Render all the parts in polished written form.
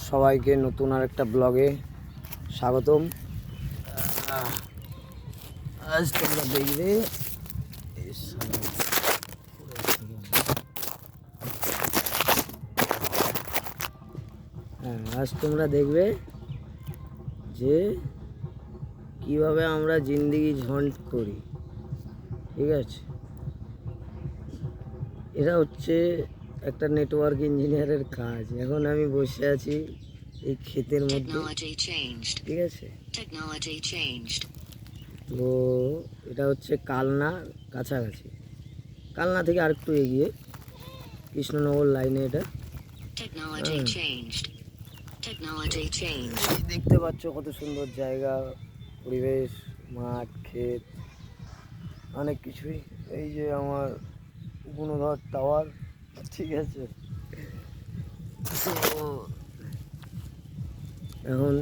সবাইকে নতুন আর একটা ব্লগে স্বাগতম। আজ তোমরা দেখবে যে কিভাবে আমরা জিন্দেগি ঝন্ড করি। ঠিক আছে, এটা হচ্ছে একটা নেটওয়ার্ক ইঞ্জিনিয়ারের কাজ। এখন আমি বসে আছি এই ক্ষেতের মধ্যে, ঠিক আছে। তো এটা হচ্ছে কালনা কাছাকাছি, কালনা থেকে আরেকটু এগিয়ে কৃষ্ণনগর লাইনে এটা। দেখতে পাচ্ছ কত সুন্দর জায়গা, পরিবেশ, মাঠ, ক্ষেত, অনেক কিছুই। এই যে আমার গুণধর টাওয়ার, ঠিক আছে। তো এখন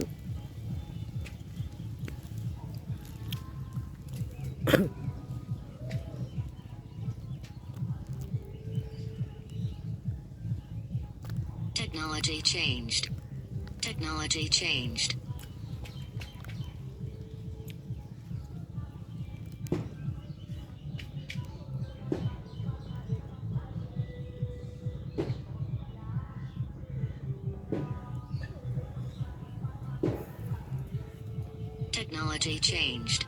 Technology changed. Technology changed. Technology changed.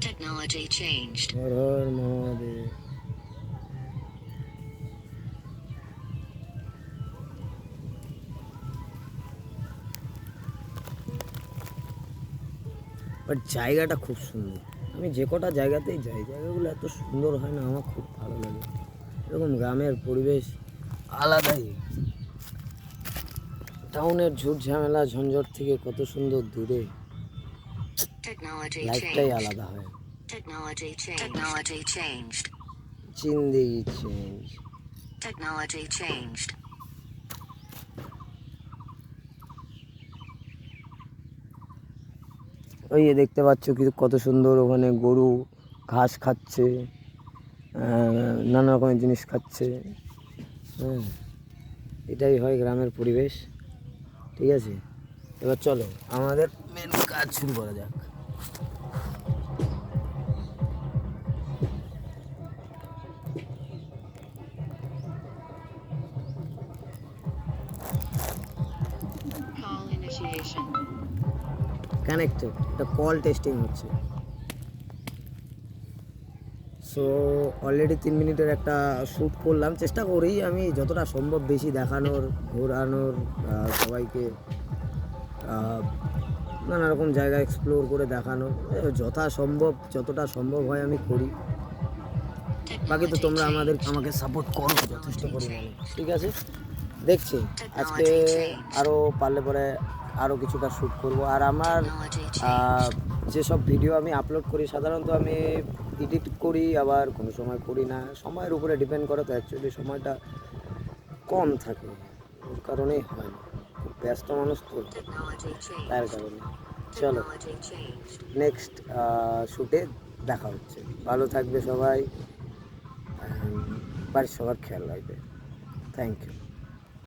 Technology changed. Har Har Mahadev. But জায়গাটা খুব সুন্দর। আমি যে কটা জায়গাতেই যাই, জায়গাগুলো এত সুন্দর হয় না, আমার খুব ভালো লাগে। এরকম গ্রামের পরিবেশ আলাদাই। টাউনের ঝুট ঝামেলা ঝঞ্ঝট থেকে কত সুন্দর দূরে, লাইফটাই আলাদা হয়। জিন্দেগি চেঞ্জ। Technology changed. ওই দেখতে পাচ্ছ কিন্তু কত সুন্দর, ওখানে গরু ঘাস খাচ্ছে, নানা রকমের জিনিস খাচ্ছে। হ্যাঁ, এটাই হয় গ্রামের পরিবেশ। ঠিক আছে, এবার চলো আমাদের মেন কাজ শুরু করা যাক। কানেক্টেড, এটা কল টেস্টিং হচ্ছে। সো অলরেডি 3 মিনিটের একটা শ্যুট করলাম। চেষ্টা করি আমি যতটা সম্ভব বেশি দেখানোর, ঘোরানোর, সবাইকে নানা রকম জায়গা এক্সপ্লোর করে দেখানোর, যতটা সম্ভব হয় আমি করি। বাকি তো তোমরা আমাকে সাপোর্ট করো যথেষ্ট পরিমাণে, ঠিক আছে। দেখছি আজকে আরও পারলে পরে আরও কিছুটা শ্যুট করব। আর আমার যেসব ভিডিও আমি আপলোড করি সাধারণত আমি এডিট করি, আবার কোনো সময় করি না, সময়ের উপরে ডিপেন্ড করে। তো অ্যাকচুয়ালি সময়টা কম থাকে, ওর কারণেই হয় না, খুব ব্যস্ত মানুষ তো, তার কারণে। চলো নেক্সট শ্যুটে দেখা হচ্ছে। ভালো থাকবে সবাই, বাড়ির সবার খেয়াল রাখবে। Thank you.